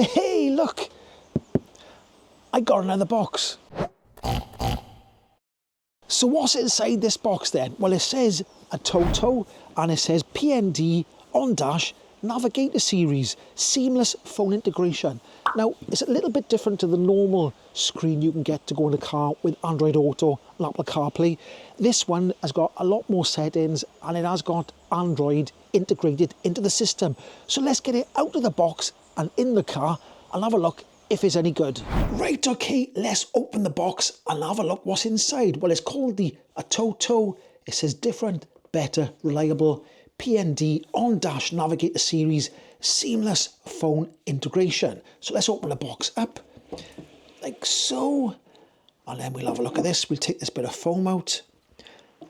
Hey, look! I got another box. So what's inside this box then? Well, it says ATOTO and it says PND on-dash Navigator Series, seamless phone integration. Now, it's a little bit different to the normal screen you can get to go in a car with Android Auto and Apple Carplay. This one has got a lot more settings and it has got Android integrated into the system. So let's get it out of the box and in the car and have a look if it's any good. Right, okay, let's open the box and have a look what's inside. Well, it's called the ATOTO. It says different, better, reliable, PND on-dash Navigator Series, seamless phone integration. So let's open the box up, like so. And then we'll have a look at this. We'll take this bit of foam out.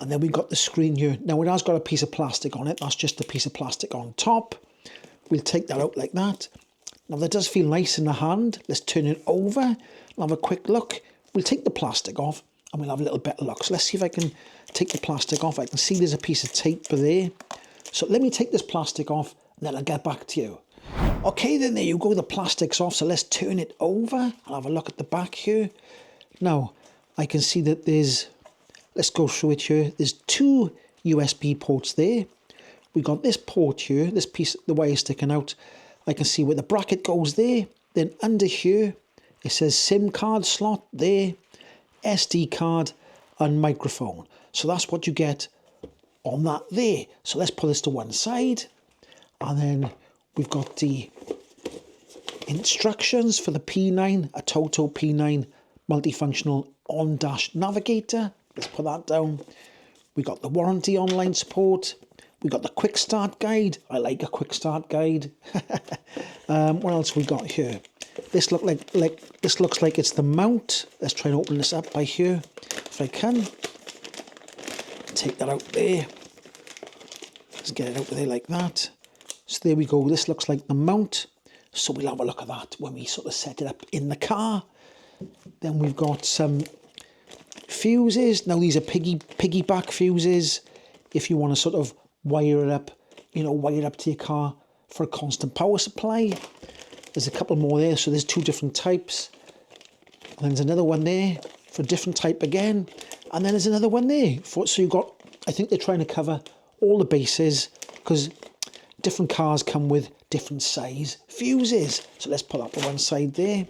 And then we've got the screen here. Now, it has got a piece of plastic on it. That's just a piece of plastic on top. We'll take that out like that. Now that does feel nice in the hand. Let's turn it over and have a quick look. We'll take the plastic off and we'll have a little better look. So let's see if I can take the plastic off. I can see there's a piece of tape there. So let me take this plastic off and then I'll get back to you. Okay, then there you go, the plastic's off. So let's turn it over. I'll have a look at the back here. Now, I can see that there's, let's go through it here. There's two USB ports there. We got this port here, this piece, the wire sticking out. I can see where the bracket goes there. Then under here, it says SIM card slot there, SD card and microphone. So that's what you get on that there. So let's put this to one side. And then we've got the instructions for the P9, ATOTO P9 multifunctional on-dash navigator. Let's put that down. We got the warranty online support. We got the quick start guide. I like a quick start guide. What else we got here? This looks like it's the mount. Let's try and open this up by here if I can. Take that out there. Let's get it out there like that. So there we go. This looks like the mount. So we'll have a look at that when we sort of set it up in the car. Then we've got some fuses. Now these are piggyback fuses. If you want to sort of wire it up, you know, wire it up to your car for a constant power supply. There's a couple more there, so there's two different types. And then there's another one there for a different type again. And then there's another one there. So you've got, I think they're trying to cover all the bases because different cars come with different size fuses. So let's put that to one side there.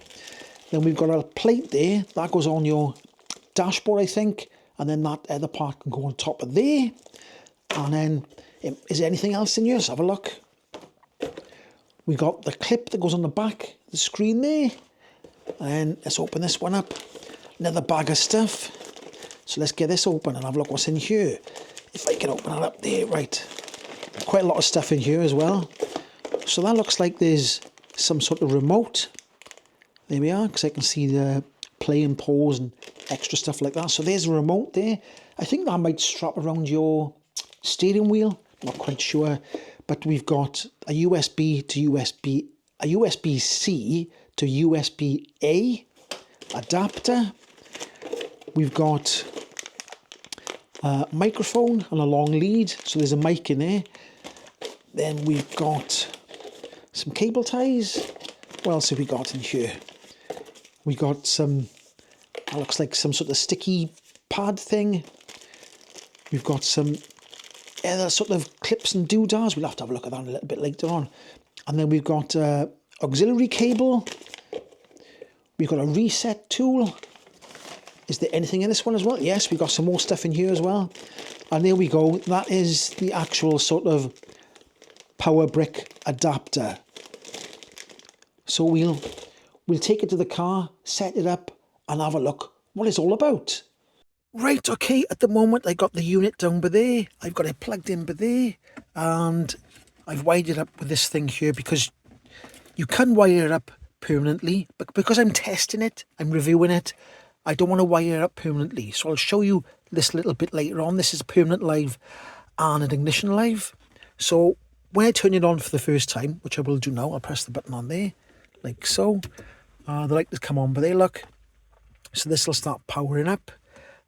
Then we've got a plate there. That goes on your dashboard, I think. And then that other part can go on top of there. And then, is there anything else in here? Let's have a look. We got the clip that goes on the back of the screen there. And let's open this one up. Another bag of stuff. So let's get this open and have a look what's in here. If I can open it up there, right. Quite a lot of stuff in here as well. So that looks like there's some sort of remote. There we are, because I can see the play and pause and extra stuff like that. So there's a remote there. I think that might strap around your steering wheel, not quite sure, but we've got a USB to USB, a USB-C to USB-A adapter. We've got a microphone and a long lead, so there's a mic in there. Then we've got some cable ties. What else have we got in here? We got some, that looks like some sort of sticky pad thing. We've got some other sort of clips and doodads. We'll have to have a look at that a little bit later on. And then we've got auxiliary cable. We've got a reset tool. Is there anything in this one as well? Yes, we've got some more stuff in here as well. And there we go. That is the actual sort of power brick adapter. So we'll take it to the car, set it up, and have a look what it's all about. Right, okay, at the moment I got the unit down by there, I've got it plugged in by there, and I've wired it up with this thing here because you can wire it up permanently, but because I'm testing it, I'm reviewing it, I don't want to wire it up permanently. So I'll show you this little bit later on. This is a permanent live and an ignition live. So when I turn it on for the first time, which I will do now, I'll press the button on there, like so. The light has come on by there, look. So this will start powering up.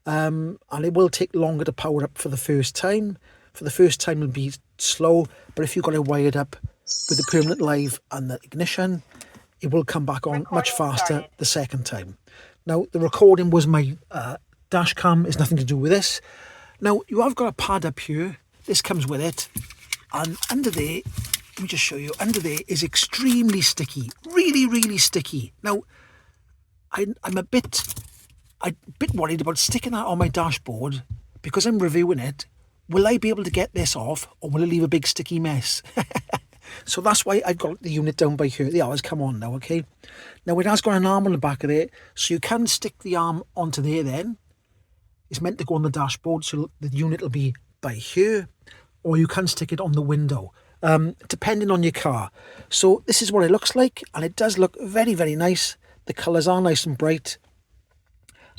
And it will take longer to power up for the first time. For the first time it'll be slow, but if you've got it wired up with the permanent live and the ignition, it will come back on much faster the second time. Now, the recording was my dash cam. It's nothing to do with this. Now, you have got a pad up here. This comes with it. And under there, let me just show you, under there is extremely sticky. Really, really sticky. Now, I'm a bit worried about sticking that on my dashboard because I'm reviewing it. Will I be able to get this off, or will it leave a big sticky mess? So that's why I've got the unit down by here. The hours come on now, okay? Now it has got an arm on the back of it, so you can stick the arm onto there then. It's meant to go on the dashboard, so the unit will be by here, or you can stick it on the window, depending on your car. So this is what it looks like, and it does look very, very nice. The colours are nice and bright.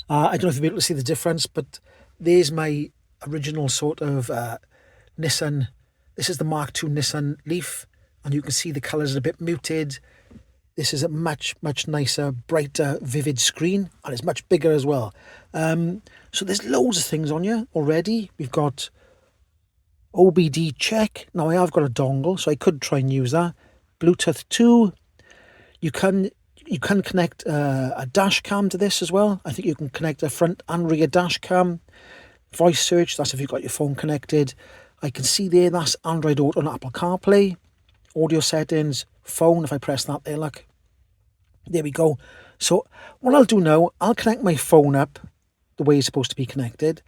I don't know if you'll be able to see the difference, but there's my original sort of Nissan. This is the Mark II Nissan Leaf, and you can see the colours are a bit muted. This is a much, much nicer, brighter, vivid screen, and it's much bigger as well. So there's loads of things on here already. We've got OBD check. Now I have got a dongle, so I could try and use that. Bluetooth 2. You can connect a dash cam to this as well. I think you can connect a front and rear dash cam. Voice search, that's if you've got your phone connected. I can see there, that's Android Auto and Apple CarPlay. Audio settings, phone, if I press that there, look. There we go. So what I'll do now, I'll connect my phone up the way it's supposed to be connected,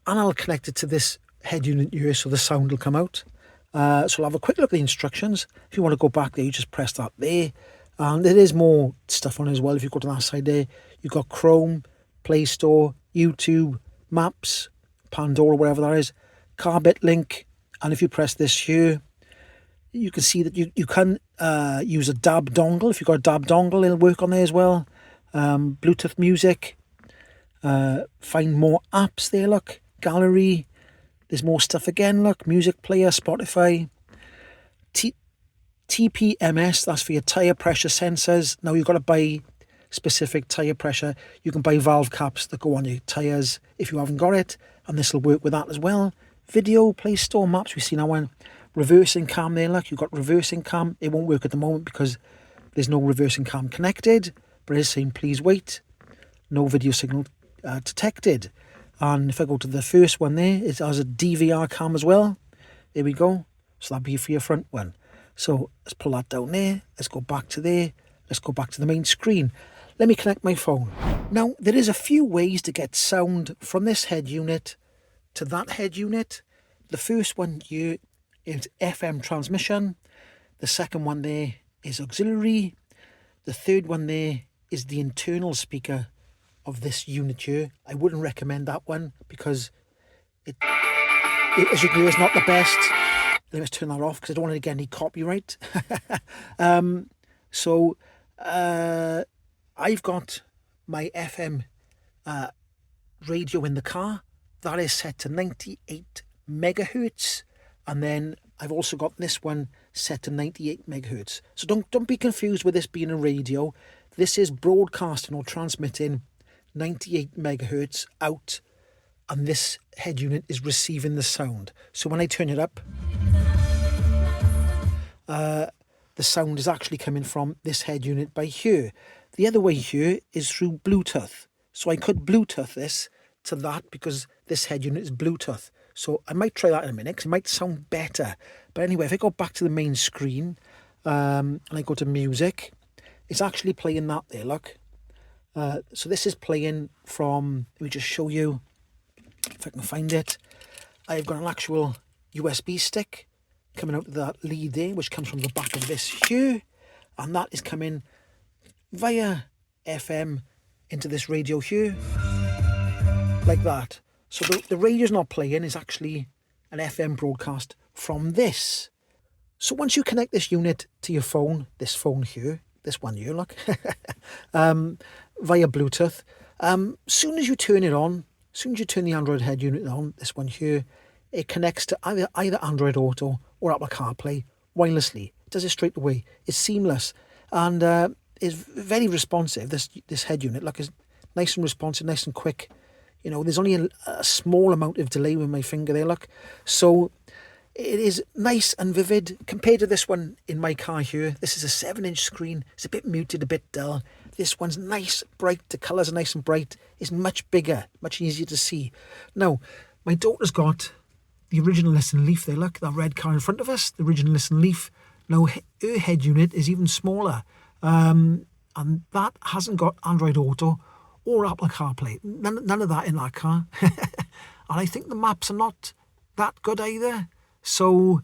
and I'll connect it to this head unit here so the sound will come out. So I'll have a quick look at the instructions. If you want to go back there, you just press that there. And there is more stuff on it as well. If you go to that side there, you've got Chrome, Play Store, YouTube, Maps, Pandora, whatever that is, Carbit link. And if you press this here, you can see that you can use a DAB dongle. If you've got a DAB dongle, it'll work on there as well. Bluetooth music. Find more apps there, look. Gallery. There's more stuff again, look. Music player, Spotify. TPMS, that's for your tyre pressure sensors. Now you've got to buy specific tyre pressure. You can buy valve caps that go on your tyres if you haven't got it, and this will work with that as well. Video, Play Store, Maps, we've seen that one. Reversing cam there, look, you've got reversing cam. It won't work at the moment because there's no reversing cam connected, but it is saying please wait. No video signal detected. And if I go to the first one there, it has a DVR cam as well. There we go. So that'll be for your front one. So let's pull that down there. Let's go back to there. Let's go back to the main screen. Let me connect my phone. Now, there is a few ways to get sound from this head unit to that head unit. The first one here is FM transmission. The second one there is auxiliary. The third one there is the internal speaker of this unit here. I wouldn't recommend that one because it as you can hear, it's not the best. Let me turn that off because I don't want to get any copyright. I've got my FM radio in the car. That is set to 98 megahertz. And then I've also got this one set to 98 megahertz. So don't be confused with this being a radio. This is broadcasting or transmitting 98 megahertz out, and this head unit is receiving the sound. So when I turn it up, the sound is actually coming from this head unit by here. The other way here is through Bluetooth. So I could Bluetooth this to that because this head unit is Bluetooth. So I might try that in a minute because it might sound better. But anyway, if I go back to the main screen and I go to music, it's actually playing that there, look. So this is playing from, let me just show you if I can find it. I've got an actual USB stick coming out of that lead there, which comes from the back of this here, and that is coming via FM into this radio here, like that. So the radio's not playing, it's actually an FM broadcast from this. So once you connect this unit to your phone, this phone here, this one here, look, via Bluetooth, soon as you turn it on, soon as you turn the Android head unit on, this one here, it connects to either Android Auto or Apple CarPlay wirelessly. It does it straight away. It's seamless and is very responsive. This head unit, like, is nice and responsive, nice and quick. You know, there's only a small amount of delay with my finger there, look. So It is nice and vivid compared to this one in my car here. This is a 7-inch screen. It's a bit muted, a bit dull. This one's nice, bright. The colours are nice and bright. It's much bigger, much easier to see. Now, my daughter's got the original Nissan Leaf. There, look, that red car in front of us, the original Nissan Leaf. Now, her head unit is even smaller. And that hasn't got Android Auto or Apple CarPlay. None of that in that car. And I think the maps are not that good either. So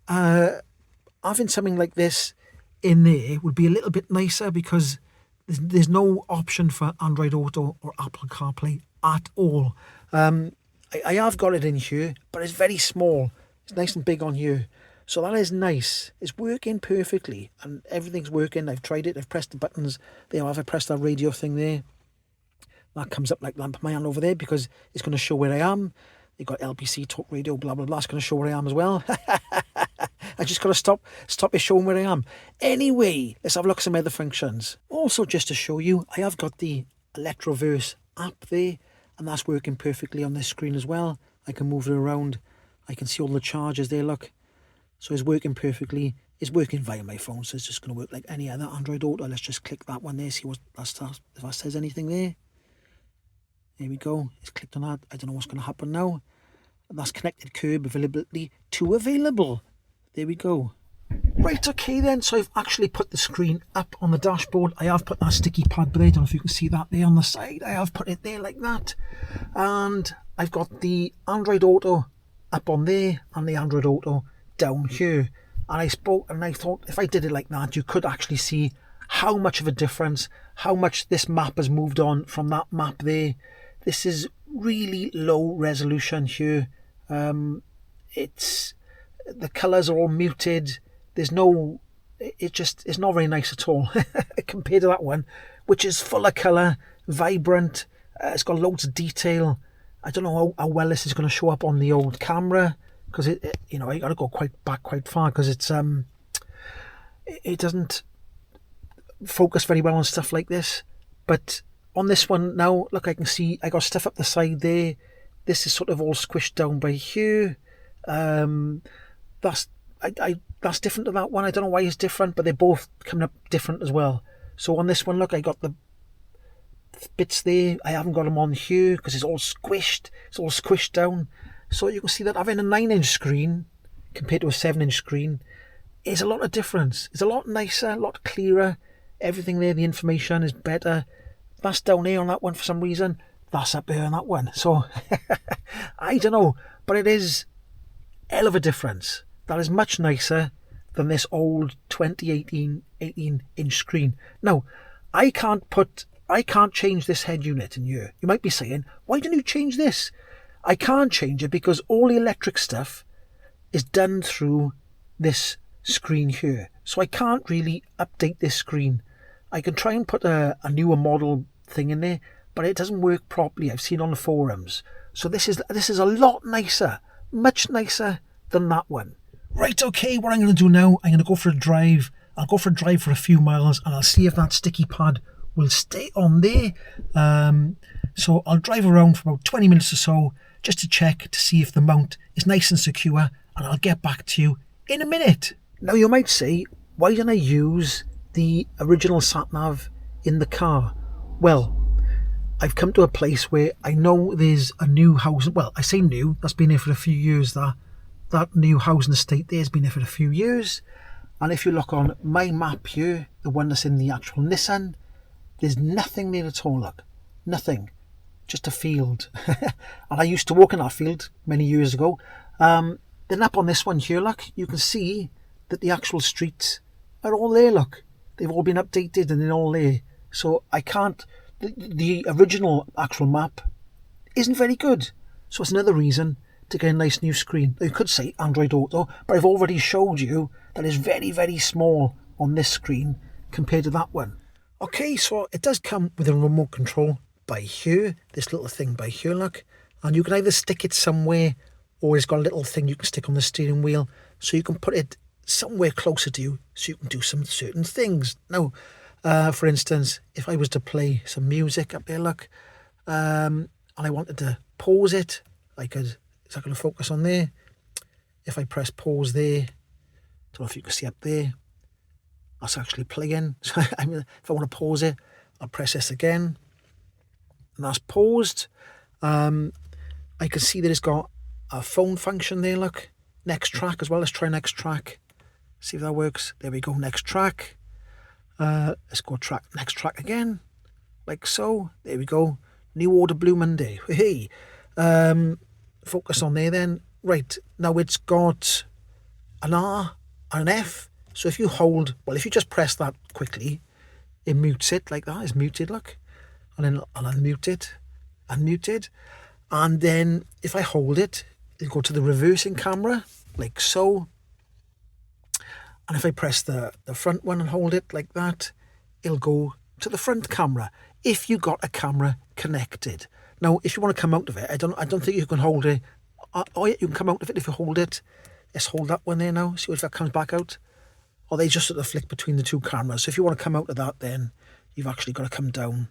having something like this in there would be a little bit nicer, because there's no option for Android Auto or Apple CarPlay at all. I have got it in here, but it's very small. It's nice and big on here. So that is nice. It's working perfectly and everything's working. I've tried it. I've pressed the buttons. There I have. I pressed that radio thing there. That comes up like that. Put my hand over there because it's going to show where I am. You've got LPC, talk radio, blah, blah, blah. It's going to show where I am as well. I just got to stop it showing where I am. Anyway, let's have a look at some other functions. Also, just to show you, I have got the Electroverse app there, and that's working perfectly on this screen as well. I can move it around. I can see all the charges there, look. So it's working perfectly. It's working via my phone, so it's just going to work like any other Android Auto. Let's just click that one there, see what that if that says anything there. There we go. It's clicked on that. I don't know what's going to happen now. And that's connected curb availability to available. There we go. Right, okay then. So I've actually put the screen up on the dashboard. I have put that sticky pad there. I don't know if you can see that there on the side. I have put it there like that. And I've got the Android Auto up on there and the Android Auto down here. And I thought if I did it like that, you could actually see how much of a difference, how much this map has moved on from that map there. This is really low resolution here. It's the colours are all muted. There's no, it's not very nice at all compared to that one, which is full of colour, vibrant. It's got loads of detail. I don't know how well this is going to show up on the old camera, because you know, you got to go quite far, because it's it doesn't focus very well on stuff like this. But on this one now, look, I can see I got stuff up the side there. This is sort of all squished down by here. That's different to that one. I don't know why it's different, but they're both coming up different as well. So on this one, look, I got the bits there. I haven't got them on here because it's all squished. It's all squished down. So you can see that having a 9-inch screen compared to a 7-inch screen is a lot of difference. It's a lot nicer, a lot clearer. Everything there, the information is better. That's down here on that one for some reason. That's up here on that one. So, I don't know. But it is a hell of a difference. That is much nicer than this old 2018 18-inch screen. Now, I can't change this head unit in here. You might be saying, why didn't you change this? I can't change it because all the electric stuff is done through this screen here. So I can't really update this screen. I can try and put a newer model thing in there, but it doesn't work properly. I've seen on the forums. So this is a lot nicer, much nicer than that one. Right, okay, what I'm going to do now, I'm going to go for a drive. I'll go for a drive for a few miles and I'll see if that sticky pad will stay on there. So I'll drive around for about 20 minutes or so just to check to see if the mount is nice and secure, and I'll get back to you in a minute. Now you might say, why don't I use the original sat-nav in the car? Well, I've come to a place where I know there's a new house. Well, I say new, that's been here for a few years. That new housing estate there has been here for a few years. And if you look on my map here, the one that's in the actual Nissan, there's nothing there at all, look. Nothing. Just a field. And I used to walk in that field many years ago. Then up on this one here, look, you can see that the actual streets are all there, look. They've all been updated and they're all there. So I can't, the original actual map isn't very good. So it's another reason to get a nice new screen. You could say Android Auto, but I've already showed you that it's very, very small on this screen compared to that one. Okay, so it does come with a remote control by here, this little thing by here, look. And you can either stick it somewhere, or it's got a little thing you can stick on the steering wheel, so you can put it somewhere closer to you so you can do some certain things. Now, for instance, if I was to play some music up there, look, and I wanted to pause it, I could, is that going to focus on there? if I press pause there, don't know if you can see up there, that's actually playing. So I mean, if I want to pause it, I'll press this again, and that's paused. I can see that it's got a phone function there, look. Next track as well. Let's try next track. See if that works. There we go, next track. Let's go next track again. Like so. There we go. New Order Blue Monday. Hey. Focus on there then. Right, now it's got an R and an F. So if you hold, well, if you just press that quickly, it mutes it like that. It's muted, look. And then I'll unmute it. Unmuted. And then if I hold it, it'll go to the reversing camera, like so. And if I press the front one and hold it like that, it'll go to the front camera, if you got a camera connected. Now, if you want to come out of it, I don't think you can hold it. Oh yeah, you can come out of it if you hold it. Let's hold that one there now. See if that comes back out. Or they just sort of flick between the two cameras. So if you want to come out of that, then you've actually got to come down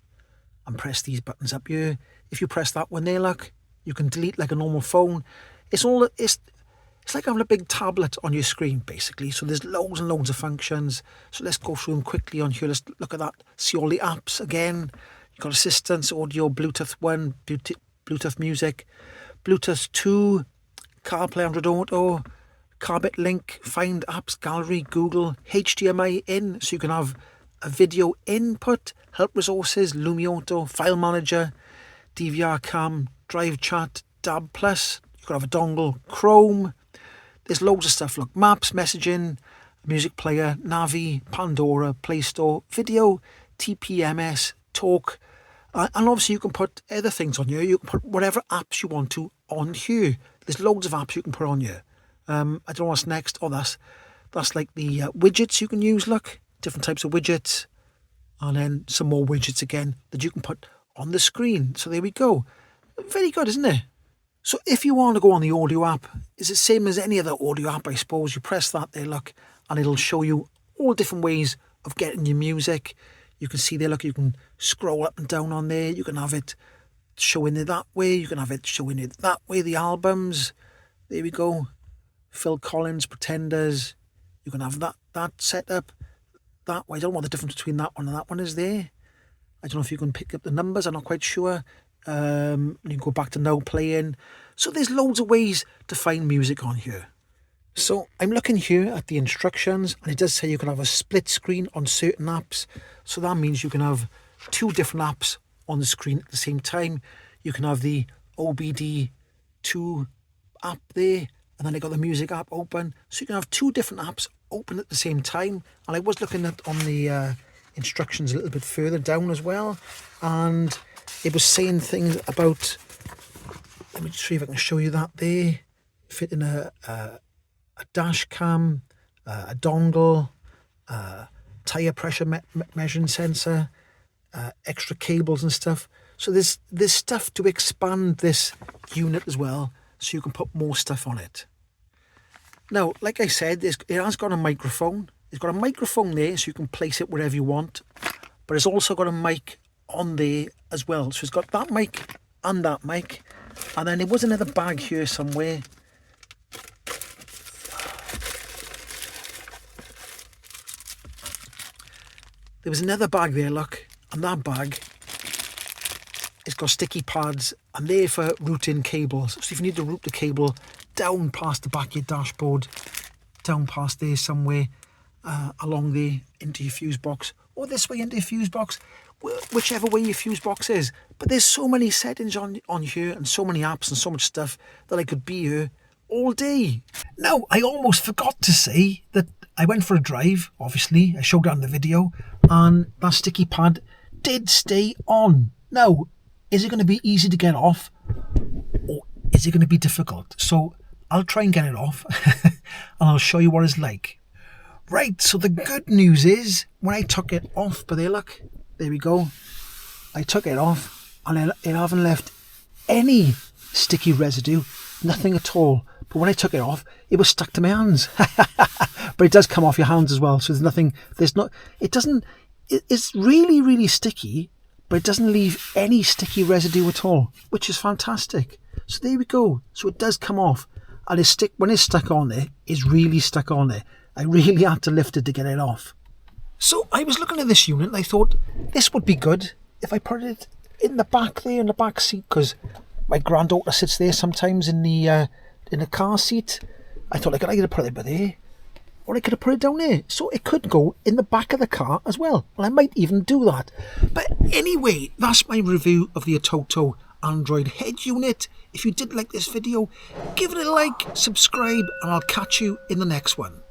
and press these buttons up here. If you press that one there, look, you can delete like a normal phone. It's like having a big tablet on your screen, basically. So there's loads and loads of functions. So let's go through them quickly on here. Let's look at that. See all the apps again. You've got assistance, audio, Bluetooth 1, Bluetooth music, Bluetooth 2, Carplay, Android Auto, Carbit Link, Find Apps, Gallery, Google, HDMI in, so you can have a video input, help resources, Lumi Auto, File Manager, DVR Cam, DriveChat, DAB+, you can have a dongle, Chrome. There's loads of stuff. Look, Maps, Messaging, Music Player, Navi, Pandora, Play Store, Video, TPMS, Talk, and obviously you can put other things on here. You can put whatever apps you want to on here. There's loads of apps you can put on here. I don't know what's next. Oh, that's like the widgets you can use. Look, different types of widgets, and then some more widgets again that you can put on the screen. So there we go. Very good, isn't it? So if you want to go on the audio app, it's the same as any other audio app, I suppose. You press that there, look, and it'll show you all different ways of getting your music. You can see there, look, you can scroll up and down on there. You can have it showing it that way. You can have it showing it that way, the albums. There we go. Phil Collins, Pretenders. You can have that set up that way. I don't know what the difference between that one and that one is there. I don't know if you can pick up the numbers. I'm not quite sure. You can go back to now playing. So there's loads of ways to find music on here. So I'm looking here at the instructions, and it does say you can have a split screen on certain apps. So that means you can have two different apps on the screen at the same time. You can have the OBD2 app there, and then I got the music app open. So you can have two different apps open at the same time. And I was looking at on the instructions a little bit further down as well, and it was saying things about, let me just see if I can show you that there, fitting a dash cam, a dongle, tyre pressure measuring sensor, extra cables and stuff. So there's stuff to expand this unit as well, so you can put more stuff on it. Now, like I said, it has got a microphone. It's got a microphone there, so you can place it wherever you want. But it's also got a mic on there as well. So it's got that mic and that mic. And then there was another bag here somewhere. There was another bag there, look. And that bag, it's got sticky pads, and they're for routing cables. So if you need to route the cable down past the back of your dashboard, down past there somewhere, along there into your fuse box, or this way into your fuse box, whichever way your fuse box is. But there's so many settings on here, and so many apps and so much stuff that I could be here all day. Now, I almost forgot to say that I went for a drive, obviously. I showed that in the video, and that sticky pad did stay on. Now, is it going to be easy to get off, or is it going to be difficult? So I'll try and get it off, and I'll show you what it's like. Right, so the good news is, when I took it off, but there, look, there we go. I took it off, and it haven't left any sticky residue, nothing at all. But when I took it off, it was stuck to my hands. But it does come off your hands as well, so it's really, really sticky, but it doesn't leave any sticky residue at all, which is fantastic. So there we go. So it does come off. and when it's stuck on there, it's really stuck on there. I really had to lift it to get it off. So I was looking at this unit and I thought this would be good if I put it in the back there, in the back seat, because my granddaughter sits there sometimes in the car seat. I thought I could put it over there, or I could have put it down there, so it could go in the back of the car as well, and I might even do that. But anyway, that's my review of the ATOTO Android head unit. If you did like this video, give it a like, subscribe, and I'll catch you in the next one.